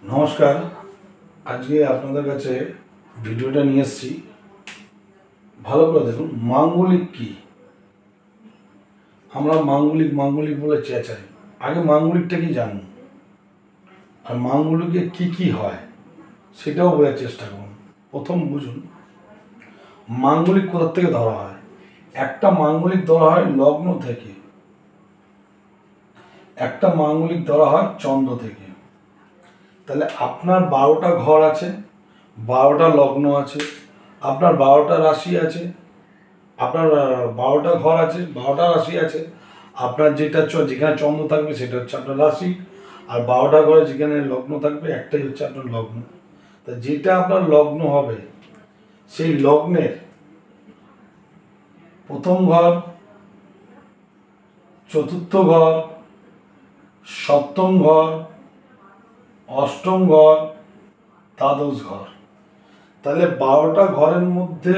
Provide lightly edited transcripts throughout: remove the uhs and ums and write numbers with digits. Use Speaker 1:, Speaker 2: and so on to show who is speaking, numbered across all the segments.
Speaker 1: নমস্কার। আজকে আপনাদের কাছে ভিডিওটা নিয়ে এসেছি। ভালো করে দেখুন, মাঙ্গলিক কি। আমরা মাঙ্গলিক মাঙ্গলিক বলে চেঁচাই, আগে মাঙ্গলিকটা কি জানুন, আর মাঙ্গলিকে কি কি হয় সেটাও বোঝার চেষ্টা করুন। প্রথম বুঝুন মাঙ্গলিক কোথা থেকে ধরা হয়। একটা মাঙ্গলিক ধরা হয় লগ্ন থেকে, একটা মাঙ্গলিক ধরা হয় চন্দ্র থেকে। তাহলে আপনার 12টা ঘর আছে, 12টা লগ্ন আছে, আপনার 12টা রাশি আছে, আপনার 12টা ঘর আছে, 12টা রাশি আছে। আপনার যেখানে চন্দ্র থাকবে সেটা হচ্ছে আপনার রাশি, আর 12টা ঘরে যেখানে লগ্ন থাকবে একটাই হচ্ছে আপনার লগ্ন। তা যেটা আপনার লগ্ন হবে সেই লগ্নের প্রথম ঘর, চতুর্থ ঘর, সপ্তম ঘর, অষ্টম ঘর, দ্বাদশ ঘর। তাহলে 12টা ঘরের মধ্যে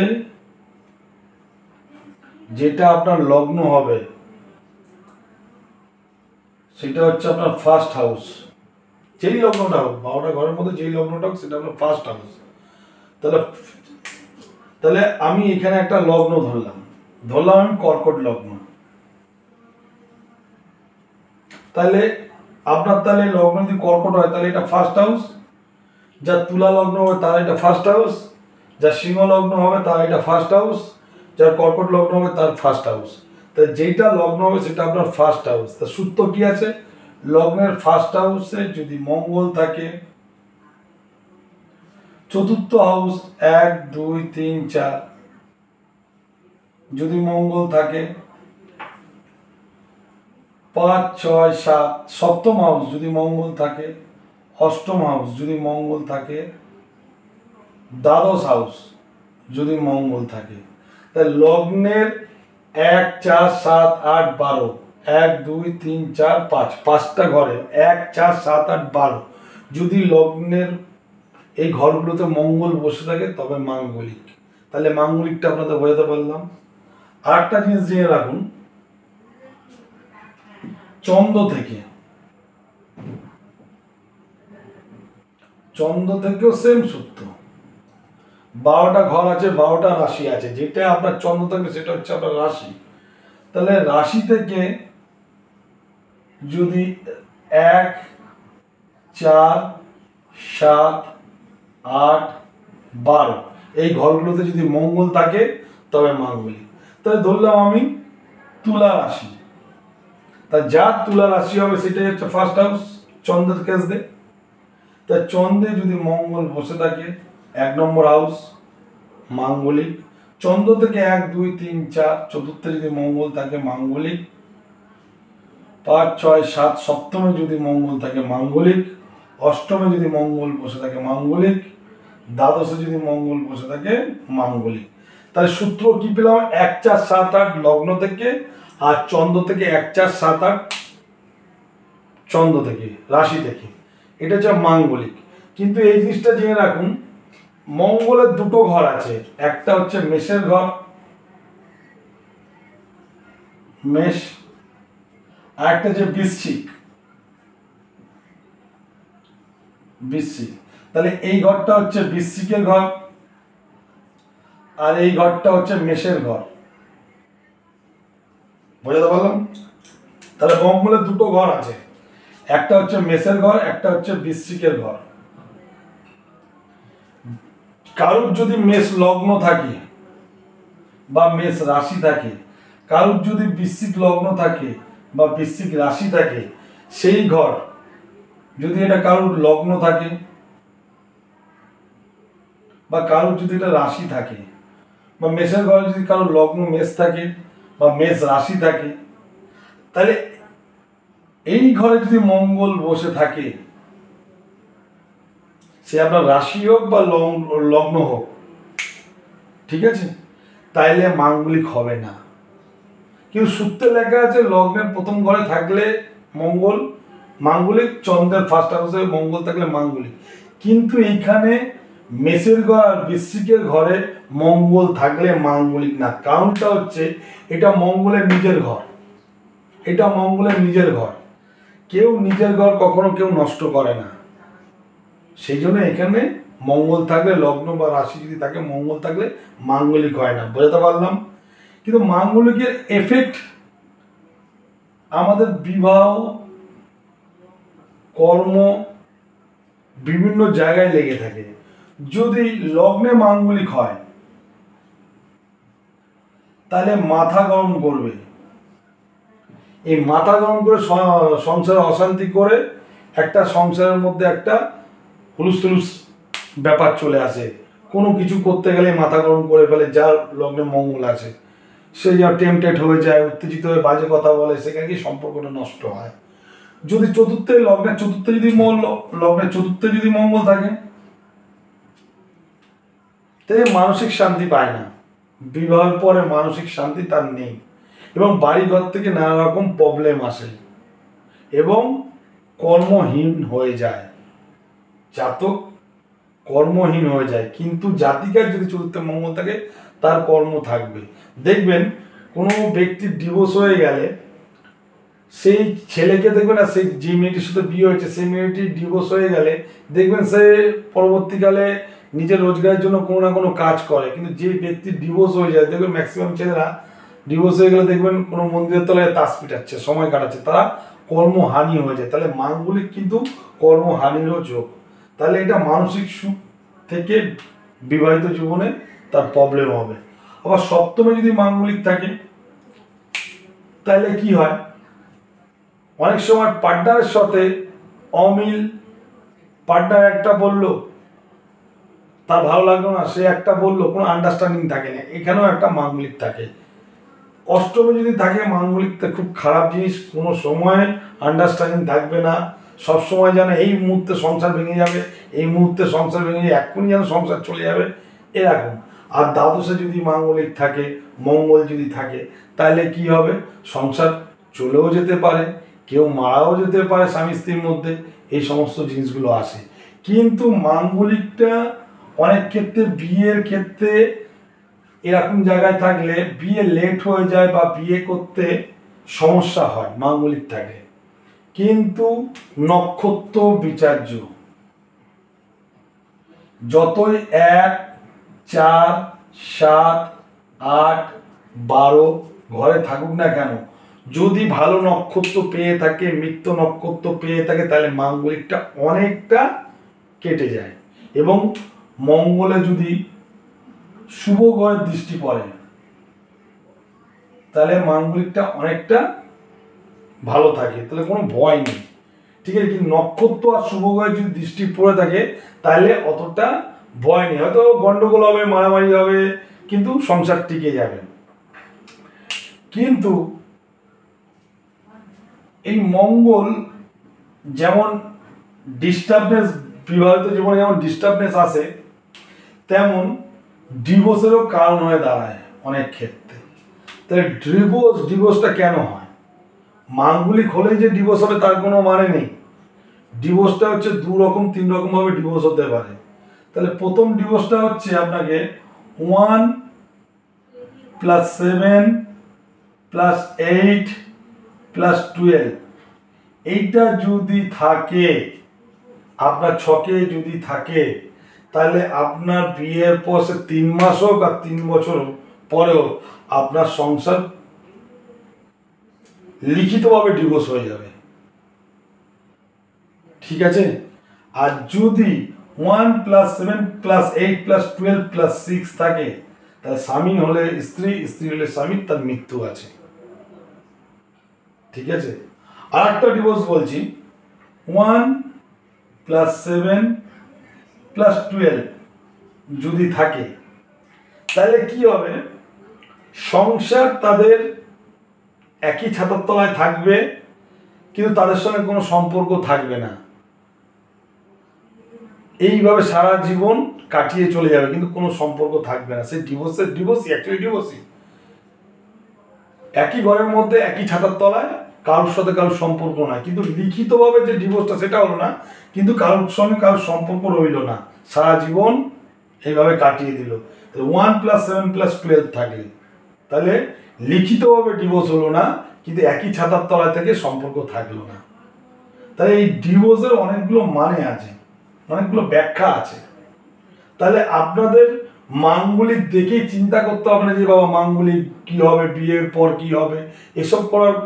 Speaker 1: যেটা আপনার লগ্ন হবে সেটা হচ্ছে আপনার ফার্স্ট হাউস। যেই লগ্নটা হোক, 12টা ঘরের মধ্যে যেই লগ্নটা হোক সেটা আপনার ফার্স্ট হাউস। তাহলে তাহলে আমি এখানে একটা লগ্ন ধরলাম আমি কর্কট লগ্ন। তাহলে তাহলে লগ্ন যদি কর্কট হয় তাহলে এটা ফার্স্ট হাউস, যার তুলা লগ্ন হবে তার এটা ফার্স্ট হাউস, যার সিংহ লগ্ন হবে তার এটা ফার্স্ট হাউস, যার কর্কট লগ্ন হবে তার ফার্স্ট হাউস। তাই যেটা লগ্ন হবে সেটা আপনার ফার্স্ট হাউস। তা সূত্র কি আছে? লগ্নের ফার্স্ট হাউসে যদি মঙ্গল থাকে, চতুর্থ হাউস 1 2 3 4 যদি মঙ্গল থাকে, 5 6 7 সপ্তম হাউস যদি মঙ্গল থাকে, অষ্টম হাউস যদি মঙ্গল থাকে, দ্বাদশ হাউস যদি মঙ্গল থাকে। তাই লগ্নের 1 4 7 8 12 1 2 3 4 5 5টা ঘরে 1 4 7 8 12 যদি লগ্নের এই ঘরগুলোতে মঙ্গল বসে থাকে তবে মাঙ্গলিক। তাহলে মাঙ্গলিকটা আপনাদের বোঝাতে পারলাম। আর একটা জিনিস জেনে রাখুন, চন্দ্র থেকেও সেম সূত্র। 12টা ঘর আছে, 12টা রাশি আছে, যেটা আপনার চন্দ্র থাকবে সেটা হচ্ছে আপনার রাশি। তাহলে রাশি থেকে যদি 1 4 7 8 12 এই ঘরগুলোতে যদি মঙ্গল থাকে তবে মাঙ্গলিক। তাহলে ধরলাম আমি তুলা রাশি, তা যার তুলা রাশি হবে সেটাই হচ্ছে ফার্স্ট হাউস, চন্দ্রের কেসে। তা চন্দ্রে যদি মঙ্গল বসে থাকে 1 নম্বর হাউস মাঙ্গলিক। চন্দ্র থেকে 1 2 3 4 চতুর্থে যদি মঙ্গল থাকে মাঙ্গলিক। 5 6 7 সপ্তমে যদি মঙ্গল থাকে মাঙ্গলিক। অষ্টমে যদি মঙ্গল বসে থাকে মাঙ্গলিক। দ্বাদশে যদি মঙ্গল বসে থাকে মাঙ্গলিক। তাহলে সূত্র কি পেলাম? 1 4 7 8 লগ্ন থেকে, আর চন্দ্র থেকে 1 4 7 8 চন্দ্র থেকে, রাশি থেকে। এটা হচ্ছে মাঙ্গলিক। কিন্তু এই জিনিসটা জেনে রাখুন, মঙ্গলের দুটো ঘর আছে, একটা হচ্ছে মেষের ঘর, মেষ, আর একটা হচ্ছে বৃশ্চিক। তাহলে এই ঘরটা হচ্ছে বৃশ্চিকের ঘর, আর এই ঘরটা হচ্ছে মেষের ঘর। বোঝাতে পারলাম? তাহলে মঙ্গলের দুটো ঘর আছে, একটা হচ্ছে মেষের ঘর, একটা হচ্ছে বৃশ্চিকের ঘর। কারুর যদি মেষ লগ্ন থাকে বা মেষ রাশি থাকে, কারুর যদি বৃশ্চিক লগ্ন থাকে বা বৃশ্চিক রাশি থাকে, সেই ঘর যদি এটা কারুর লগ্ন থাকে বা কারুর যদি এটা রাশি থাকে, বা মেষের ঘরে যদি কারোর লগ্ন মেষ থাকে বা মেষ রাশি থাকে, তাহলে এই ঘরে যদি মঙ্গল বসে থাকে, সে আপনার রাশি হোক বা লগ্ন হোক, ঠিক আছে, তাইলে মাঙ্গলিক হবে না। কিন্তু সূত্রে লেখা আছে লগ্নের প্রথম ঘরে থাকলে মঙ্গল মাঙ্গলিক, চন্দ্রের ফার্স্ট হাউসে মঙ্গল থাকলে মাঙ্গলিক। কিন্তু এইখানে মেষের ঘর আর বৃশ্চিকের ঘরে মঙ্গল থাকলে মাঙ্গলিক না। কারণটা হচ্ছে এটা মঙ্গলের নিজের ঘর, কেউ নিজের ঘর কখনো কেউ নষ্ট করে না। সেই জন্য এখানে মঙ্গল থাকলে, লগ্ন বা রাশি যদি থাকে মঙ্গল থাকলে মাঙ্গলিক হয় না, বোঝাতে পারলাম। কিন্তু মাঙ্গলিকের এফেক্ট আমাদের বিবাহ, কর্ম, বিভিন্ন জায়গায় লেগে থাকে। যদি লগ্নে মাঙ্গলিক হয় তাহলে মাথা গরম করবে, এই মাথা গরম করে সংসারে অশান্তি করে একটা সংসারের মধ্যে একটা হুলুস তুলুস ব্যাপার চলে আসে। কোনো কিছু করতে গেলে মাথা গরম করে ফেলে, যার লগ্নে মঙ্গল আছে সে যা টেম্পটেড হয়ে যায়, উত্তেজিত হয়ে বাজে কথা বলে, সেখানে কি সম্পর্কটা নষ্ট হয়। যদি চতুর্থে লগ্নের চতুর্থে যদি লগ্নের চতুর্থে যদি মঙ্গল থাকে তাহলে মানসিক শান্তি পায় না, বিবাহের পরে মানসিক শান্তি তার নেই, এবং বাড়িঘর থেকে নানা রকম প্রবলেম আসে এবং কর্মহীন হয়ে যায়, জাতক কর্মহীন হয়ে যায়। কিন্তু জাতিকার যদি চতুর্থে মঙ্গল থাকে তার কর্ম থাকবে। দেখবেন কোনো ব্যক্তির ডিভোর্স হয়ে গেলে সেই ছেলেকে দেখবেন, না সেই যে মেয়েটির সাথে বিয়ে হয়েছে সেই মেয়েটির ডিভোর্স হয়ে গেলে দেখবেন সে পরবর্তীকালে নিজের রোজগারের জন্য কোনো না কোনো কাজ করে। কিন্তু যে ব্যক্তির ডিভোর্স হয়ে যায় দেখবেন ম্যাক্সিমাম ছেলেরা ডিভোর্স হয়ে গেলে দেখবেন কোনো মন্দিরের তলায় তাস পিটাচ্ছে, সময় কাটাচ্ছে, তারা কর্মহানি হয়ে যায়। তাহলে মাঙ্গলিক কিন্তু কর্মহানিরও যোগ। তাহলে এটা মানসিক সুখ থেকে বিবাহিত জীবনে তার প্রবলেম হবে। আবার সপ্তমে যদি মাঙ্গলিক থাকে তাহলে কি হয়, অনেক সময় পার্টনারের সাথে অমিল, পার্টনার একটা বললো তার ভালো লাগলো না, সে একটা বললো, কোনো আন্ডারস্ট্যান্ডিং থাকে না, এখানেও একটা মাঙ্গলিক থাকে। অষ্টমে যদি থাকে মাঙ্গলিকটা খুব খারাপ জিনিস, কোনো সময় আন্ডারস্ট্যান্ডিং থাকবে না, সবসময় যেন এই মুহূর্তে সংসার ভেঙে যাবে, এই মুহূর্তে সংসার ভেঙে যাবে, এক্ষুনি যেন সংসার চলে যাবে, এরকম। আর দ্বাদশে যদি মাঙ্গলিক থাকে, মঙ্গল যদি থাকে, তাহলে কি হবে, সংসার চলেও যেতে পারে, কেউ মারাও যেতে পারে স্বামী স্ত্রীর মধ্যে, এই সমস্ত জিনিসগুলো আসে। কিন্তু মাঙ্গলিকটা অনেক ক্ষেত্রে বিয়ের ক্ষেত্রে এরকম জায়গায় থাকলে বিয়ে লেট হয়ে যায় বা বিয়ে করতে সমস্যা হয় মাঙ্গলিক থাকে। কিন্তু নক্ষত্র বিচার্য, যতই 1, 4, 7, 8, 12 ঘরে থাকুক না কেন, যদি ভালো নক্ষত্র পেয়ে থাকে, মিত্র নক্ষত্র পেয়ে থাকে, তাহলে মাঙ্গলিকটা অনেকটা কেটে যায়। এবং মঙ্গলে যদি শুভ গ্রহের দৃষ্টি পড়ে তাহলে মাঙ্গলিকটা অনেকটা ভালো থাকে, তাহলে কোনো ভয় নেই, ঠিক আছে। কিন্তু নক্ষত্র আর শুভ গ্রহের যদি দৃষ্টি পড়ে থাকে তাহলে অতটা ভয় নেই, হয়তো গন্ডগোল হবে, মারামারি হবে, কিন্তু সংসার টিকে যাবে। কিন্তু এই মঙ্গল যেমন ডিস্টার্বনেস, বিবাহিত জীবনে যেমন ডিস্টার্বনেস আসে, তেমন ডিভোর্সেরও কারণ হয়ে দাঁড়ায় অনেক ক্ষেত্রে। তাহলে ডিভোর্সটা কেন হয়? মাঙ্গলিক হলেই যে ডিভোর্স হবে তার কোনো মানে নেই। ডিভোর্সটা হচ্ছে 2 রকম 3 রকম ভাবে ডিভোর্স হতে পারে। তাহলে প্রথম ডিভোর্সটা হচ্ছে আপনাকে 1 + 7 + 8 + 12, এইটা যদি থাকে আপনার ছকে, যদি থাকে, তাহলে আপনার বিয়ের পর সে 3 মাস হোক আর 3 বছর পরেও আপনার সংসার লিখিতভাবে ডিভোর্স হয়ে যাবে, ঠিক আছে। আর যদি 1 + 7 + 8 + 12 + 6 থাকে, তাহলে স্বামী হলে স্ত্রী, স্ত্রী হলে স্বামী, তার মৃত্যু আছে, ঠিক আছে। আর একটা ডিভোর্স বলছি, 1 + 7 + 12 যদি থাকে, তাহলে কি হবে, সংসার তাদের একই ছাতার তলায় থাকবে কিন্তু তাদের সঙ্গে কোনো সম্পর্ক থাকবে না, এইভাবে সারা জীবন কাটিয়ে চলে যাবে, কিন্তু কোনো সম্পর্ক থাকবে না। সেই ডিভোর্সই একই ঘরের মধ্যে একই ছাতার তলায় কারোর সাথে কারোর সম্পর্ক নাই, কিন্তু লিখিতভাবে যে ডিভোর্সটা সেটা হলো না, কিন্তু কারোর সঙ্গে কারোর সম্পর্ক রইল না, সারা জীবন এইভাবে কাটিয়ে দিল। 1 + 7 + 12 থাকলে তাহলে লিখিতভাবে ডিভোর্স হলো না, কিন্তু একই ছাতার তলায় থেকে সম্পর্ক থাকলো না। তাই এই ডিভোর্সের অনেকগুলো মানে আছে। অনেকগুলো ব্যাখ্যা আছে। তাহলে আপনাদের মাঙ্গলিক দেখেই চিন্তা করতে হবে না যে বাবা মাঙ্গলিক কি হবে, বিয়ের পর কি হবে,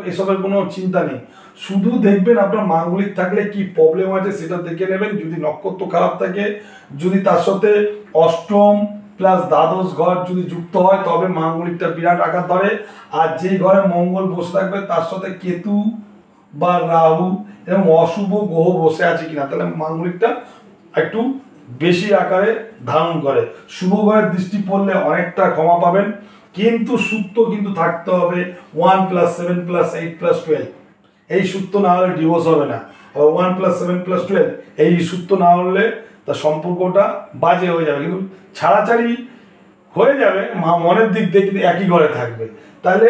Speaker 1: এসবের কোনো চিন্তা নেই। শুধু দেখবেন আপনার মাঙ্গলিক থাকলে কি প্রবলেম আছে সেটা দেখে নেবেন। যদি নক্ষত্র খারাপ থাকে, যদি তার সাথে অষ্টম প্লাস দ্বাদশ ঘর যদি যুক্ত হয় তবে মাঙ্গলিকটা বিরাট আকার ধরে। আর যেই ঘরে মঙ্গল বসে থাকবে তার সাথে কেতু বা রাহু এবং অশুভ গ্রহ বসে আছে কিনা, তাহলে মাঙ্গলিকটা একটু বেশি আকারে ধারণ করে। শুভ গ্রহের দৃষ্টি পড়লে অনেকটা ক্ষমা পাবেন, কিন্তু সূত্র কিন্তু থাকতে হবে 1 + 7 + 8 + 12। এই সূত্র না হলে ডিভোর্স হবে না। 1 + 7 + 12 এই সূত্র না হলে তার সম্পর্কটা বাজে হয়ে যাবে, কিন্তু ছাড়াছাড়ি হয়ে যাবে মনের দিক দিয়ে, কিন্তু একই ঘরে থাকবে। তাহলে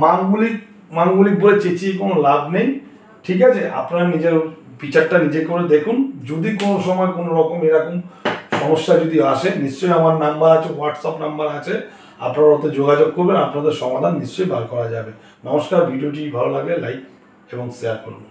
Speaker 1: মাঙ্গলিক মাঙ্গলিক বলে চেঁচিয়ে কোনো লাভ নেই। ঠিক আছে, আপনারা নিজের বিচারটা নিজে করে দেখুন। যদি কোনো সময় কোনো রকম এরকম সমস্যা যদি আসে, নিশ্চয়ই আমার নাম্বার আছে, হোয়াটসঅ্যাপ নাম্বার আছে, আপনারা ওতে যোগাযোগ করবেন, আপনাদের সমাধান নিশ্চয়ই বার করা যাবে। নমস্কার, ভিডিওটি ভালো লাগলে লাইক এবং শেয়ার করুন।